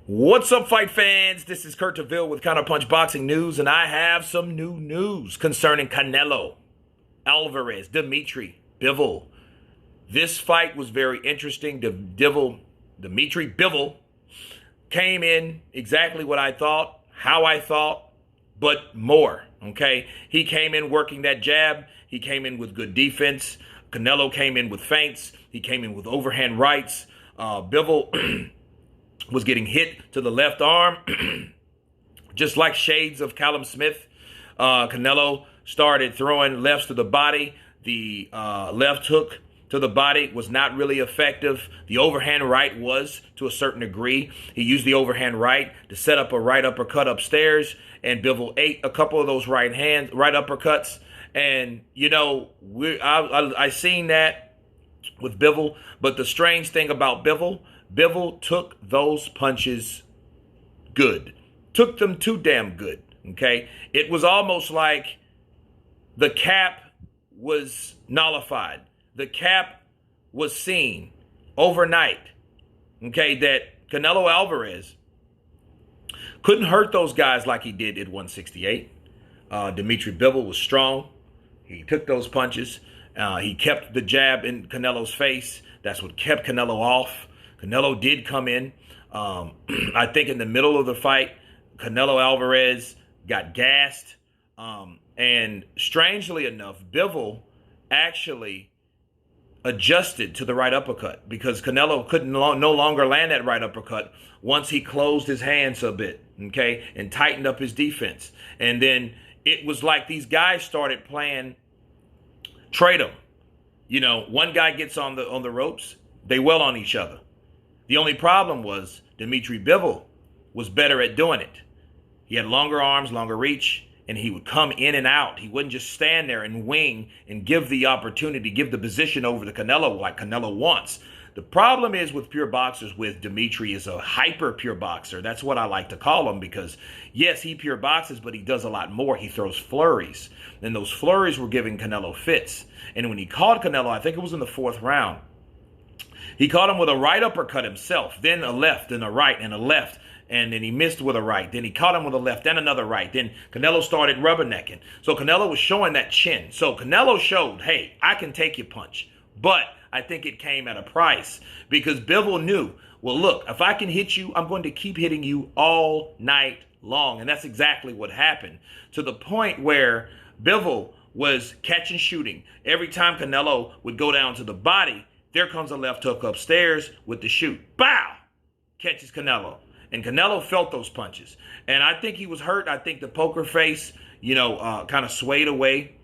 What's up, fight fans? This is Kurt DeVille with Counterpunch Boxing News, and I have some new news concerning Canelo, Alverez, Dmitry, Bivol. This fight was very interesting. Dmitry Bivol came in exactly what I thought, how I thought, but more, okay? He came in working that jab. He came in with good defense. Canelo came in with feints. He came in with overhand rights. Bivol was getting hit to the left arm, just like shades of Callum Smith. Canelo started throwing lefts to the body. The left hook to the body was not really effective. The overhand right was, to a certain degree. He used the overhand right to set up a right uppercut upstairs, and Bivol ate a couple of those right uppercuts. And, you know, I seen that with Bivol, but the strange thing about Bivol took those punches good. Took them too damn good, okay? It was almost like the cap was nullified. The cap was seen overnight, okay, that Canelo Alvarez couldn't hurt those guys like he did at 168. Dmitry Bivol was strong. He took those punches. He kept the jab in Canelo's face. That's what kept Canelo off. Canelo did come in. I think in the middle of the fight, Canelo Alvarez got gassed. And strangely enough, Bivol actually adjusted to the right uppercut because Canelo couldn't no longer land that right uppercut once he closed his hands a bit, okay, and tightened up his defense. And then it was like these guys started playing trade them. You know, one guy gets on the ropes, they well on each other. The only problem was Dmitry Bivol was better at doing it. He had longer arms, longer reach, and he would come in and out. He wouldn't just stand there and wing and give the opportunity, give the position over to Canelo like Canelo wants. The problem is with pure boxers, with Dmitry is a hyper pure boxer. That's what I like to call him because, yes, he pure boxes, but he does a lot more. He throws flurries. And those flurries were giving Canelo fits. And when he caught Canelo, I think it was in the fourth round, he caught him with a right uppercut himself, then a left and a right and a left, and then he missed with a right. Then he caught him with a left and another right. Then Canelo started rubbernecking. So Canelo was showing that chin. So Canelo showed, hey, I can take your punch. But I think it came at a price because Bivol knew, well, look, if I can hit you, I'm going to keep hitting you all night long. And that's exactly what happened, to the point where Bivol was catch and shooting. Every time Canelo would go down to the body, there comes a left hook upstairs with the shoot. Bow! Catches Canelo. And Canelo felt those punches. And I think he was hurt. I think the poker face, kind of swayed away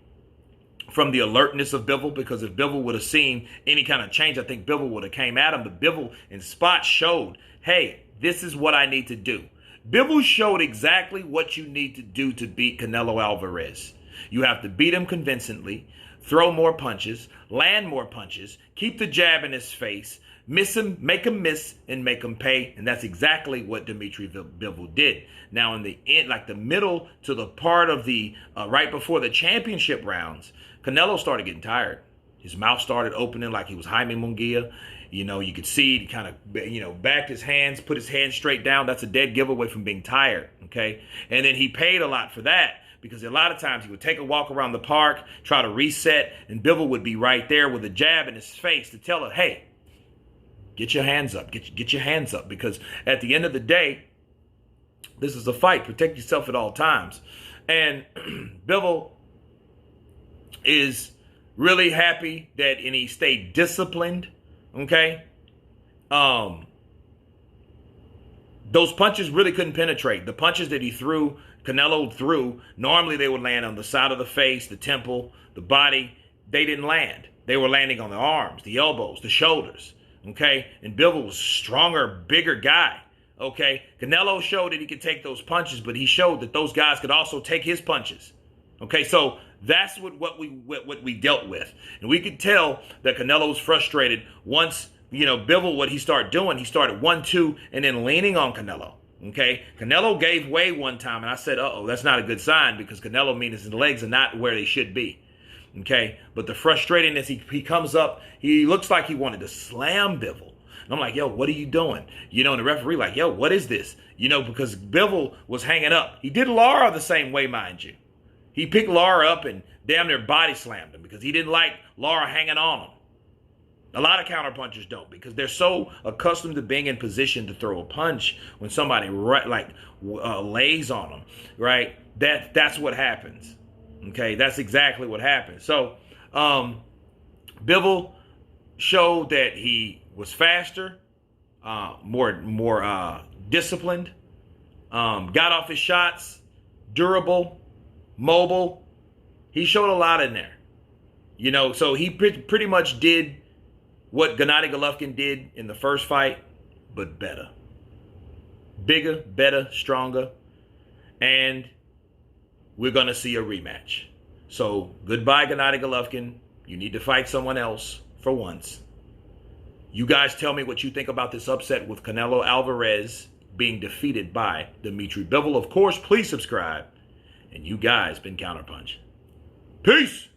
from the alertness of Bivol, because if Bivol would have seen any kind of change, I think Bivol would have came at him. But Bivol in spot showed, hey, this is what I need to do. Bivol showed exactly what you need to do to beat Canelo Alvarez. You have to beat him convincingly, throw more punches, land more punches, keep the jab in his face, miss him, make him miss, and make him pay. And that's exactly what Dmitry Bivol did. Now, in the end, like the middle to the part of the right before the championship rounds, Canelo started getting tired. His mouth started opening like he was Jaime Munguia. You could see he kind of, backed his hands, put his hands straight down. That's a dead giveaway from being tired, okay? And then he paid a lot for that, because a lot of times he would take a walk around the park, try to reset, and Bivol would be right there with a jab in his face to tell her, hey, get your hands up, get your hands up, because at the end of the day, this is a fight. Protect yourself at all times. And Bivol is really happy that, and he stayed disciplined, okay? Those punches really couldn't penetrate. The punches that Canelo threw, normally they would land on the side of the face, the temple, the body. They didn't land. They were landing on the arms, the elbows, the shoulders, okay? And Bivol was a stronger, bigger guy, okay? Canelo showed that he could take those punches, but he showed that those guys could also take his punches, okay? So that's what we dealt with. And we could tell that Canelo was frustrated once, Bivol, what he started doing, he started 1-2 and then leaning on Canelo. Okay, Canelo gave way one time, and I said, uh-oh, that's not a good sign, because Canelo means his legs are not where they should be. Okay, but the frustratingness, he comes up, he looks like he wanted to slam Bivol. And I'm like, yo, what are you doing? You know, and the referee like, yo, what is this? You know, because Bivol was hanging up. He did Lara the same way, mind you. He picked Lara up and damn near body slammed him because he didn't like Lara hanging on him. A lot of counterpunchers don't because they're so accustomed to being in position to throw a punch when somebody lays on them, right? That's what happens. Okay, that's exactly what happens. So Bivol showed that he was faster, more disciplined, got off his shots, durable, mobile. He showed a lot in there. You know, so he pretty much did what Gennady Golovkin did in the first fight, but better. Bigger, better, stronger. And we're going to see a rematch. So goodbye, Gennady Golovkin. You need to fight someone else for once. You guys tell me what you think about this upset with Canelo Alverez being defeated by Dmitry Bivol. Of course, please subscribe. And you guys been Counterpunch. Peace!